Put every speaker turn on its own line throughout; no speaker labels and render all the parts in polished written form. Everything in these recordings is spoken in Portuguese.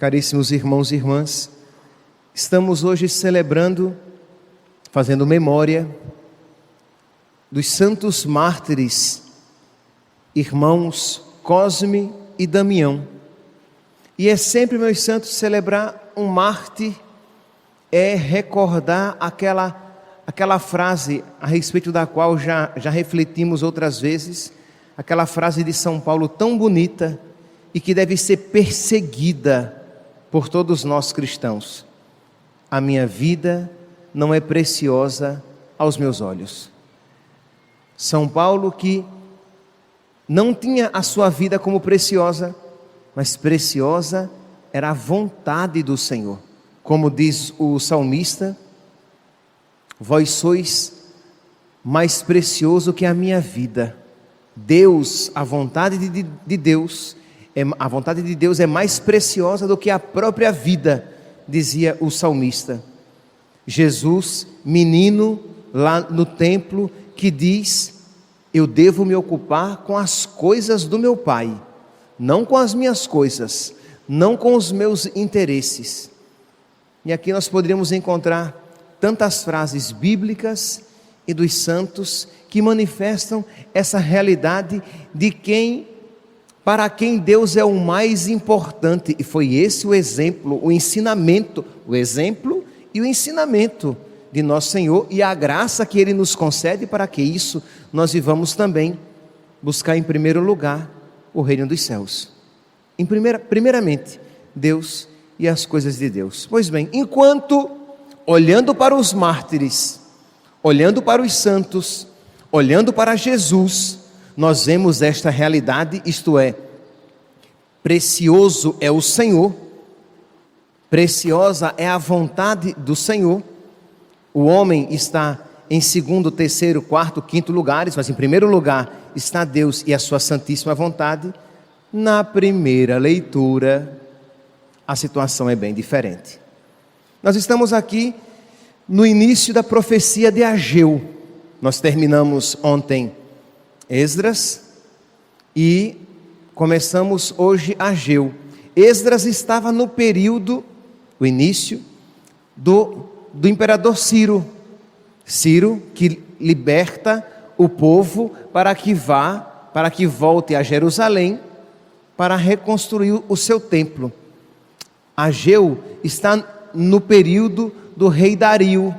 Caríssimos irmãos e irmãs, estamos hoje celebrando, fazendo memória dos santos mártires, irmãos Cosme e Damião. E é sempre, meus santos, celebrar um mártir é recordar aquela frase a respeito da qual já refletimos outras vezes, aquela frase de São Paulo tão bonita e que deve ser perseguida por todos nós cristãos: a minha vida não é preciosa aos meus olhos. São Paulo, que não tinha a sua vida como preciosa, mas preciosa era a vontade do Senhor. Como diz o salmista: vós sois mais precioso que a minha vida. Deus, a vontade de Deus, a vontade de Deus é mais preciosa do que a própria vida, dizia o salmista. Jesus, menino lá no templo, que diz: eu devo me ocupar com as coisas do meu Pai, não com as minhas coisas, não com os meus interesses. E aqui nós poderíamos encontrar tantas frases bíblicas e dos santos que manifestam essa realidade de para quem Deus é o mais importante. E foi esse o exemplo, o ensinamento, o exemplo e o ensinamento de nosso Senhor, e a graça que Ele nos concede para que isso nós vivamos também, buscar em primeiro lugar o reino dos céus. Primeiramente, Deus e as coisas de Deus. Pois bem, enquanto olhando para os mártires, olhando para os santos, olhando para Jesus, nós vemos esta realidade, isto é, precioso é o Senhor, preciosa é a vontade do Senhor. O homem está em segundo, terceiro, quarto, quinto lugares, mas em primeiro lugar está Deus e a sua santíssima vontade. Na primeira leitura, a situação é bem diferente. Nós estamos aqui no início da profecia de Ageu. Nós terminamos ontem Esdras e começamos hoje Ageu. Esdras estava no período, o início do imperador Ciro. Ciro, que liberta o povo para que volte a Jerusalém para reconstruir o seu templo. Ageu está no período do rei Dario.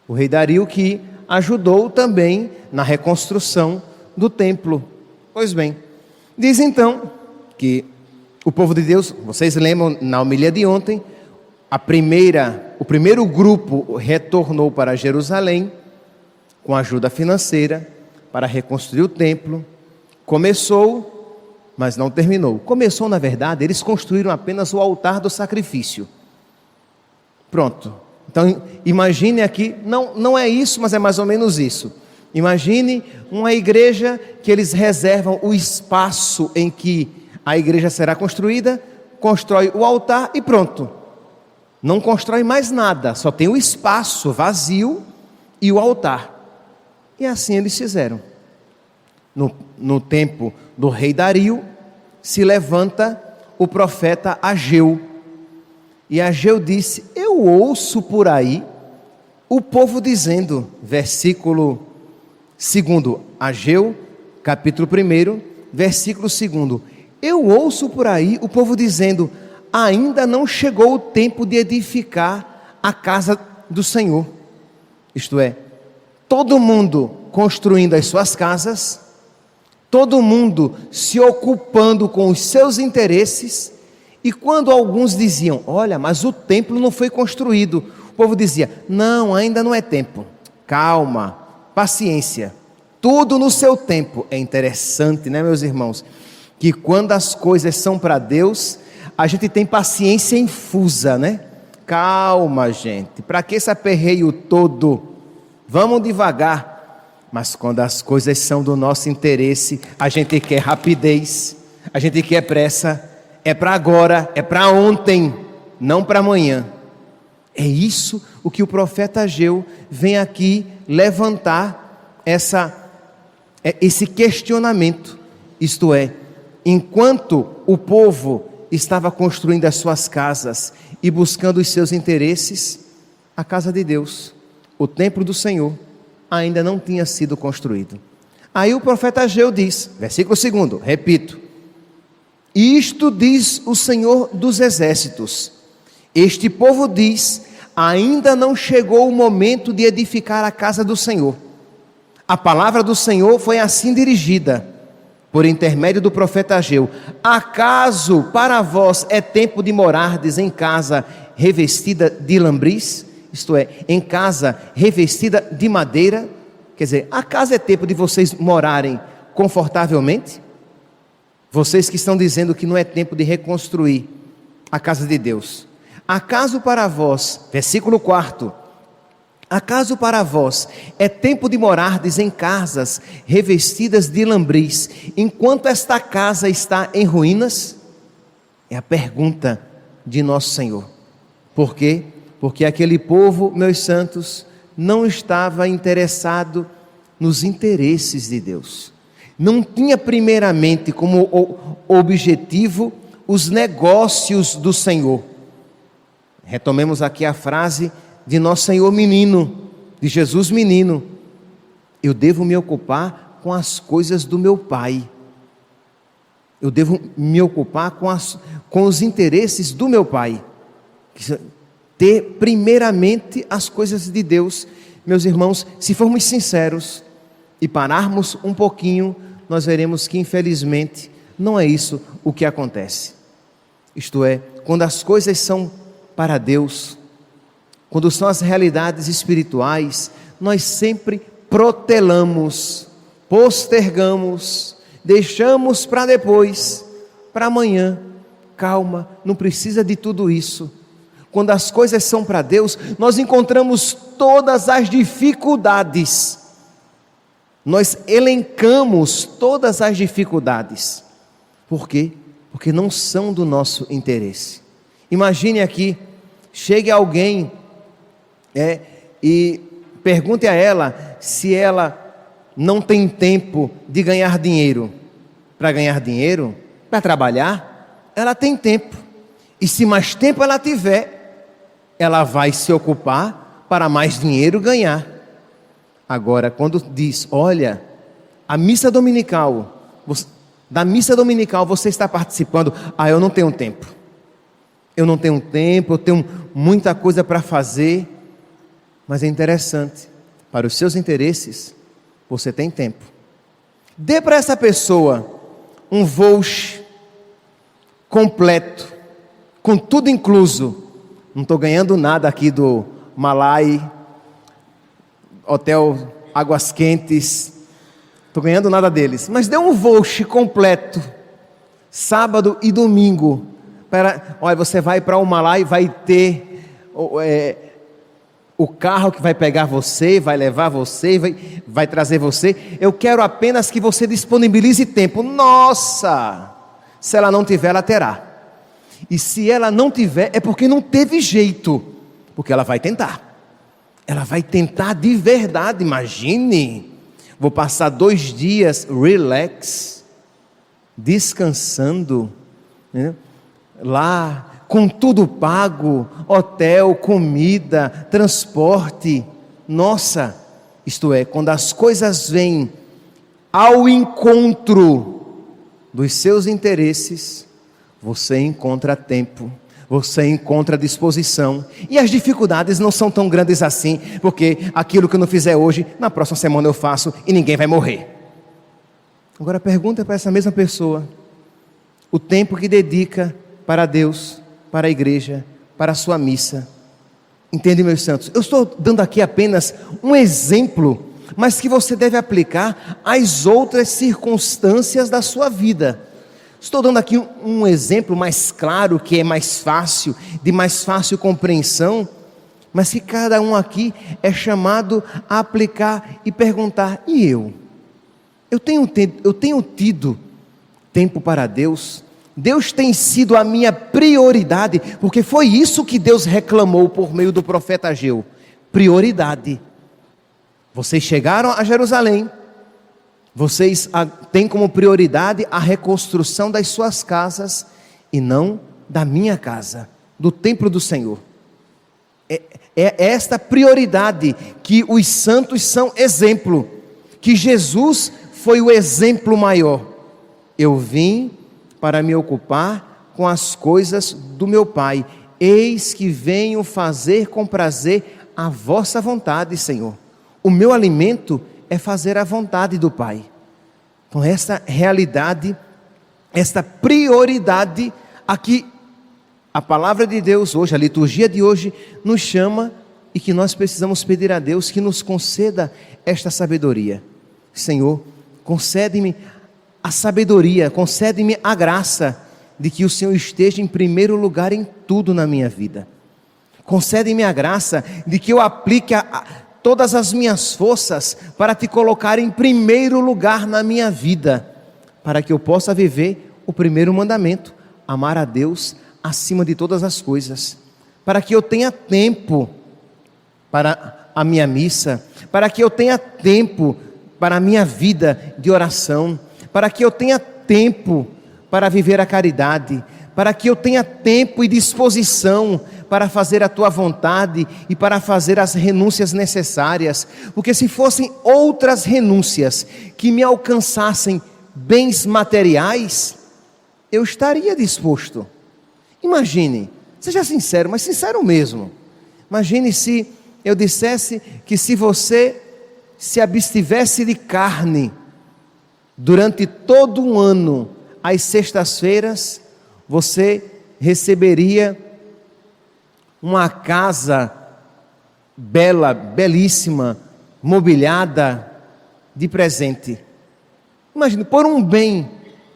O rei Dario, que ajudou também na reconstrução do templo. Pois bem, diz então que o povo de Deus, vocês lembram na homilia de ontem, o primeiro grupo retornou para Jerusalém com ajuda financeira para reconstruir o templo. Começou, mas não terminou. Começou, na verdade, eles construíram apenas o altar do sacrifício. Pronto. Então, imagine aqui, não é isso, mas é mais ou menos isso. Imagine uma igreja que eles reservam o espaço em que a igreja será construída, constrói o altar e pronto. Não constrói mais nada, só tem o espaço vazio e o altar. E assim eles fizeram. No tempo do rei Dario, se levanta o profeta Ageu. E Ageu disse: eu ouço por aí o povo dizendo, versículo 2, Ageu, capítulo 1, versículo 2. Eu ouço por aí o povo dizendo: ainda não chegou o tempo de edificar a casa do Senhor. Isto é, todo mundo construindo as suas casas, todo mundo se ocupando com os seus interesses. E quando alguns diziam: olha, mas o templo não foi construído, o povo dizia: não, ainda não é tempo. Calma, paciência, tudo no seu tempo. É interessante, né, meus irmãos, que quando as coisas são para Deus, a gente tem paciência infusa, né? Calma, gente, para que esse aperreio todo? Vamos devagar. Mas quando as coisas são do nosso interesse, a gente quer rapidez, a gente quer pressa. É para agora, é para ontem, não para amanhã. É isso o que o profeta Ageu vem aqui levantar, esse questionamento. Isto é, enquanto o povo estava construindo as suas casas e buscando os seus interesses, a casa de Deus, o templo do Senhor, ainda não tinha sido construído. Aí o profeta Ageu diz, versículo 2, repito: isto diz o Senhor dos exércitos, este povo diz, ainda não chegou o momento de edificar a casa do Senhor. A palavra do Senhor foi assim dirigida, por intermédio do profeta Ageu: acaso para vós é tempo de morardes em casa revestida de lambris? Isto é, em casa revestida de madeira? Quer dizer, acaso é tempo de vocês morarem confortavelmente? Vocês que estão dizendo que não é tempo de reconstruir a casa de Deus. Acaso para vós, versículo 4, acaso para vós é tempo de morardes em casas revestidas de lambris, enquanto esta casa está em ruínas? É a pergunta de nosso Senhor. Por quê? Porque aquele povo, meus santos, não estava interessado nos interesses de Deus. Não tinha primeiramente como objetivo os negócios do Senhor. Retomemos aqui a frase de nosso Senhor menino, de Jesus menino: eu devo me ocupar com as coisas do meu Pai. Eu devo me ocupar com os interesses do meu Pai. Ter primeiramente as coisas de Deus. Meus irmãos, se formos sinceros e pararmos um pouquinho, nós veremos que infelizmente não é isso o que acontece. Isto é, quando as coisas são para Deus, quando são as realidades espirituais, nós sempre protelamos, postergamos, deixamos para depois, para amanhã. Calma, não precisa de tudo isso. Quando as coisas são para Deus, nós encontramos todas as dificuldades. Nós elencamos todas as dificuldades. Por quê? Porque não são do nosso interesse. Imagine aqui, chegue alguém e pergunte a ela se ela não tem tempo de ganhar dinheiro. Para ganhar dinheiro, para trabalhar, ela tem tempo. E se mais tempo ela tiver, ela vai se ocupar para mais dinheiro ganhar. Agora, quando diz, olha, a missa dominical, da missa dominical você está participando, eu não tenho tempo. Eu não tenho tempo, eu tenho muita coisa para fazer. Mas é interessante, para os seus interesses, você tem tempo. Dê para essa pessoa um voucher completo, com tudo incluso. Não estou ganhando nada aqui do Malai, Hotel Águas Quentes, estou ganhando nada deles, mas dê um voucher completo, sábado e domingo, olha, você vai para o Malai, vai ter o carro que vai pegar você, vai levar você, vai trazer você. Eu quero apenas que você disponibilize tempo. Nossa, se ela não tiver, ela terá. E se ela não tiver, é porque não teve jeito, porque ela vai tentar. Ela vai tentar de verdade. Imagine, vou passar 2 dias relax, descansando, né? Lá, com tudo pago, hotel, comida, transporte. Nossa, isto é, quando as coisas vêm ao encontro dos seus interesses, você encontra tempo, você encontra disposição, e as dificuldades não são tão grandes assim, porque aquilo que eu não fizer hoje, na próxima semana eu faço e ninguém vai morrer. Agora pergunta para essa mesma pessoa, o tempo que dedica para Deus, para a igreja, para a sua missa. Entende, meus santos? Eu estou dando aqui apenas um exemplo, mas que você deve aplicar às outras circunstâncias da sua vida. Estou dando aqui um exemplo mais claro, que é mais fácil, de mais fácil compreensão, mas que cada um aqui é chamado a aplicar e perguntar: e eu? Eu tenho tido tempo para Deus? Deus tem sido a minha prioridade? Porque foi isso que Deus reclamou por meio do profeta Ageu. Prioridade. Vocês chegaram a Jerusalém, vocês têm como prioridade a reconstrução das suas casas e não da minha casa, do templo do Senhor. É esta prioridade que os santos são exemplo, que Jesus foi o exemplo maior. Eu vim para me ocupar com as coisas do meu Pai. Eis que venho fazer com prazer a vossa vontade, Senhor. O meu alimento é fazer a vontade do Pai. Então essa realidade, esta prioridade aqui, a palavra de Deus hoje, a liturgia de hoje nos chama, e que nós precisamos pedir a Deus que nos conceda esta sabedoria. Senhor, concede-me a sabedoria, concede-me a graça de que o Senhor esteja em primeiro lugar em tudo na minha vida. Concede-me a graça de que eu aplique todas as minhas forças para te colocar em primeiro lugar na minha vida, para que eu possa viver o primeiro mandamento, amar a Deus acima de todas as coisas, para que eu tenha tempo para a minha missa, para que eu tenha tempo para a minha vida de oração, para que eu tenha tempo para viver a caridade, para que eu tenha tempo e disposição para fazer a tua vontade e para fazer as renúncias necessárias, porque se fossem outras renúncias que me alcançassem bens materiais, eu estaria disposto. Imagine, seja sincero, mas sincero mesmo, imagine se eu dissesse que se você se abstivesse de carne durante todo um ano, às sextas-feiras, você receberia uma casa bela, belíssima, mobiliada de presente. Imagine, por um bem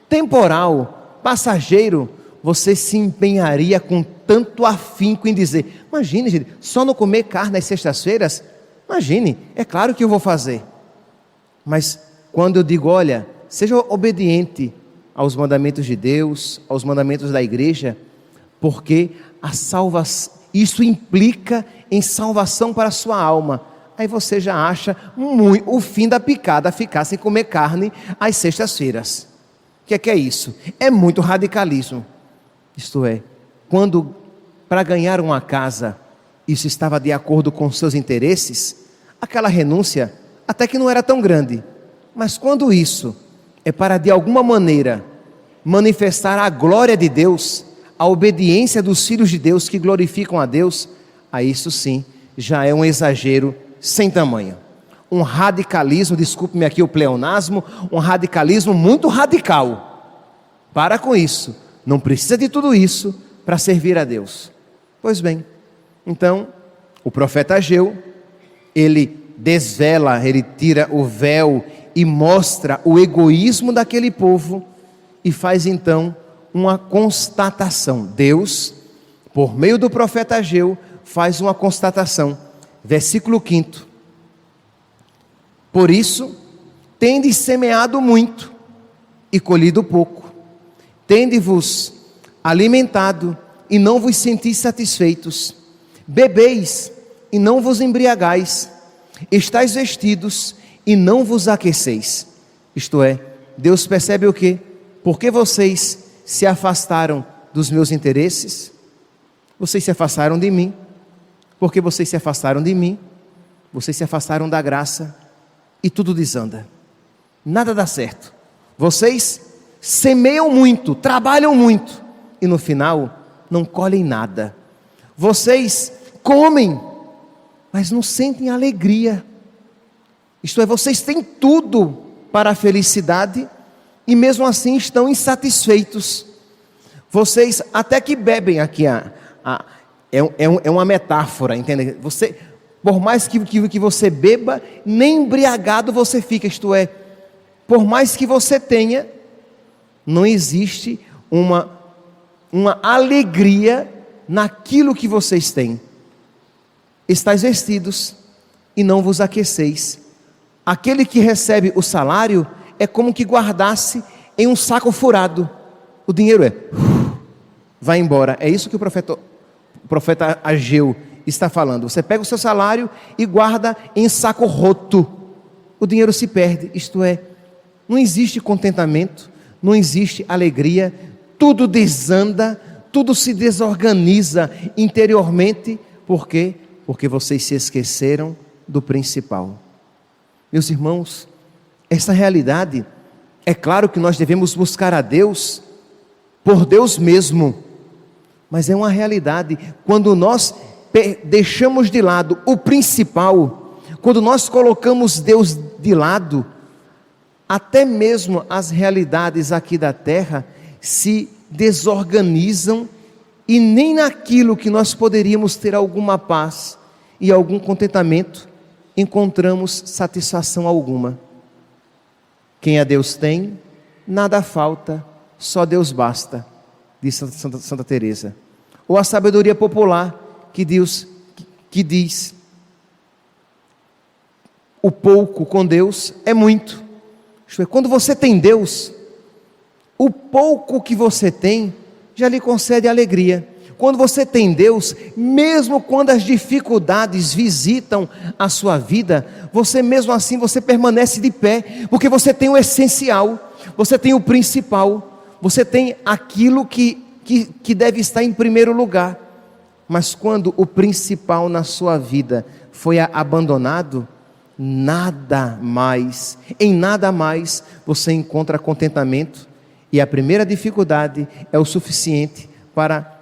temporal, passageiro, você se empenharia com tanto afinco em dizer, imagine, gente, só não comer carne às sextas-feiras? Imagine, é claro que eu vou fazer. Mas quando eu digo, olha, seja obediente aos mandamentos de Deus, aos mandamentos da igreja, porque isso implica em salvação para a sua alma. Aí você já acha o fim da picada ficar sem comer carne às sextas-feiras. O que é isso? É muito radicalismo. Isto é, quando para ganhar uma casa, isso estava de acordo com seus interesses, aquela renúncia até que não era tão grande. Mas quando isso é para de alguma maneira manifestar a glória de Deus, a obediência dos filhos de Deus que glorificam a Deus, aí isso sim já é um exagero sem tamanho. Um radicalismo, desculpe-me aqui o pleonasmo, um radicalismo muito radical. Para com isso, não precisa de tudo isso para servir a Deus. Pois bem, então o profeta Ageu, ele desvela, ele tira o véu e mostra o egoísmo daquele povo e faz então uma constatação. Deus, por meio do profeta Ageu, faz uma constatação. Versículo 5: por isso, tendes semeado muito e colhido pouco, tende-vos alimentado e não vos sentis satisfeitos, bebeis e não vos embriagais, estáis vestidos e não vos aqueceis. Isto é, Deus percebe o quê? Porque vocês se afastaram dos meus interesses, vocês se afastaram de mim. Porque vocês se afastaram de mim, vocês se afastaram da graça, e tudo desanda, nada dá certo. Vocês semeiam muito, trabalham muito, e no final não colhem nada. Vocês comem, mas não sentem alegria. Isto é, vocês têm tudo para a felicidade, e mesmo assim estão insatisfeitos. Vocês até que bebem aqui, é uma metáfora, entende? Você, por mais que você beba, nem embriagado você fica. Isto é, por mais que você tenha, não existe uma alegria naquilo que vocês têm. Estais vestidos e não vos aqueceis. Aquele que recebe o salário é como que guardasse em um saco furado. O dinheiro vai embora. É isso que o profeta Ageu está falando. Você pega o seu salário e guarda em saco roto. O dinheiro se perde. Isto é, não existe contentamento, não existe alegria, tudo desanda, tudo se desorganiza interiormente. Por quê? Porque vocês se esqueceram do principal. Meus irmãos, essa realidade, é claro que nós devemos buscar a Deus por Deus mesmo, mas é uma realidade quando nós deixamos de lado o principal, quando nós colocamos Deus de lado, até mesmo as realidades aqui da terra se desorganizam e nem naquilo que nós poderíamos ter alguma paz e algum contentamento encontramos satisfação alguma. Quem a Deus tem, nada falta, só Deus basta, diz Santa Teresa. Ou a sabedoria popular que diz: o pouco com Deus é muito. Isto é, quando você tem Deus, o pouco que você tem já lhe concede alegria. Quando você tem Deus, mesmo quando as dificuldades visitam a sua vida, você mesmo assim, você permanece de pé, porque você tem o essencial, você tem o principal, você tem aquilo que deve estar em primeiro lugar. Mas quando o principal na sua vida foi abandonado, em nada mais você encontra contentamento, e a primeira dificuldade é o suficiente para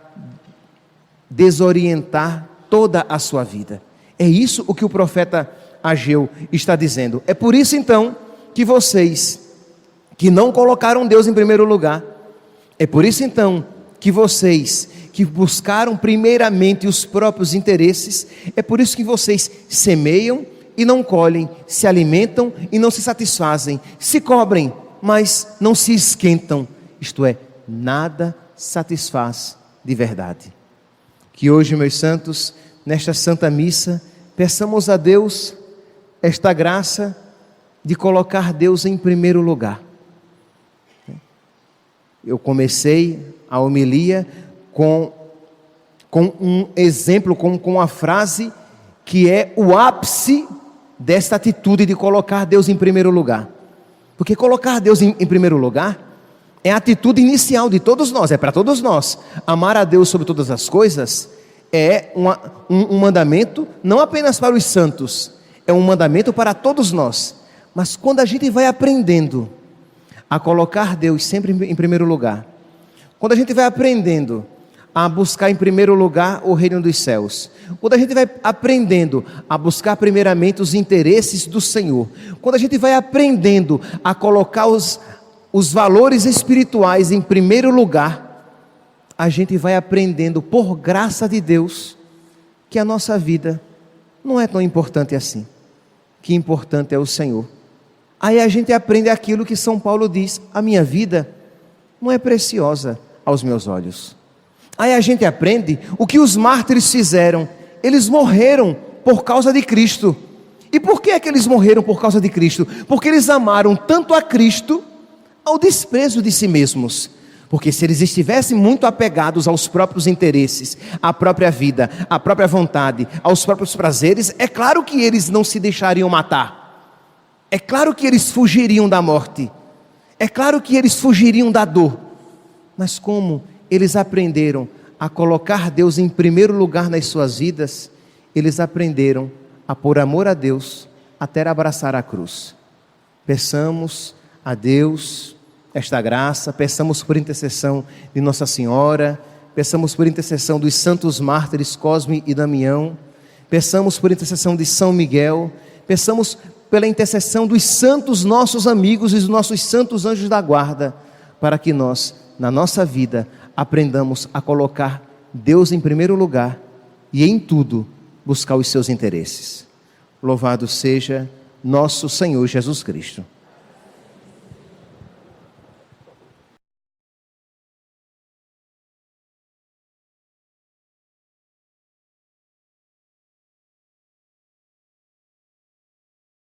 desorientar toda a sua vida. É isso o que o profeta Ageu está dizendo. É por isso então que vocês que não colocaram Deus em primeiro lugar, é por isso então que vocês que buscaram primeiramente os próprios interesses, é por isso que vocês semeiam e não colhem, se alimentam e não se satisfazem, se cobrem, mas não se esquentam, isto é, nada satisfaz de verdade. Que hoje, meus santos, nesta Santa Missa, peçamos a Deus esta graça de colocar Deus em primeiro lugar. Eu comecei a homilia com um exemplo, com a frase que é o ápice desta atitude de colocar Deus em primeiro lugar. Porque colocar Deus em primeiro lugar é a atitude inicial de todos nós, é para todos nós. Amar a Deus sobre todas as coisas é um mandamento não apenas para os santos, é um mandamento para todos nós. Mas quando a gente vai aprendendo a colocar Deus sempre em primeiro lugar, quando a gente vai aprendendo a buscar em primeiro lugar o reino dos céus, quando a gente vai aprendendo a buscar primeiramente os interesses do Senhor, quando a gente vai aprendendo a colocar os valores espirituais em primeiro lugar, a gente vai aprendendo, por graça de Deus, que a nossa vida não é tão importante assim, que importante é o Senhor. Aí a gente aprende aquilo que São Paulo diz: a minha vida não é preciosa aos meus olhos. Aí a gente aprende o que os mártires fizeram: eles morreram por causa de Cristo. E por que é que eles morreram por causa de Cristo? Porque eles amaram tanto a Cristo ao desprezo de si mesmos. Porque se eles estivessem muito apegados aos próprios interesses, à própria vida, à própria vontade, aos próprios prazeres, é claro que eles não se deixariam matar. É claro que eles fugiriam da morte. É claro que eles fugiriam da dor. Mas como eles aprenderam a colocar Deus em primeiro lugar nas suas vidas, eles aprenderam a, por amor a Deus, até abraçar a cruz. Peçamos a Deus esta graça, peçamos por intercessão de Nossa Senhora, peçamos por intercessão dos santos mártires Cosme e Damião, peçamos por intercessão de São Miguel, peçamos pela intercessão dos santos nossos amigos e dos nossos santos anjos da guarda, para que nós, na nossa vida, aprendamos a colocar Deus em primeiro lugar e em tudo buscar os seus interesses. Louvado seja nosso Senhor Jesus Cristo.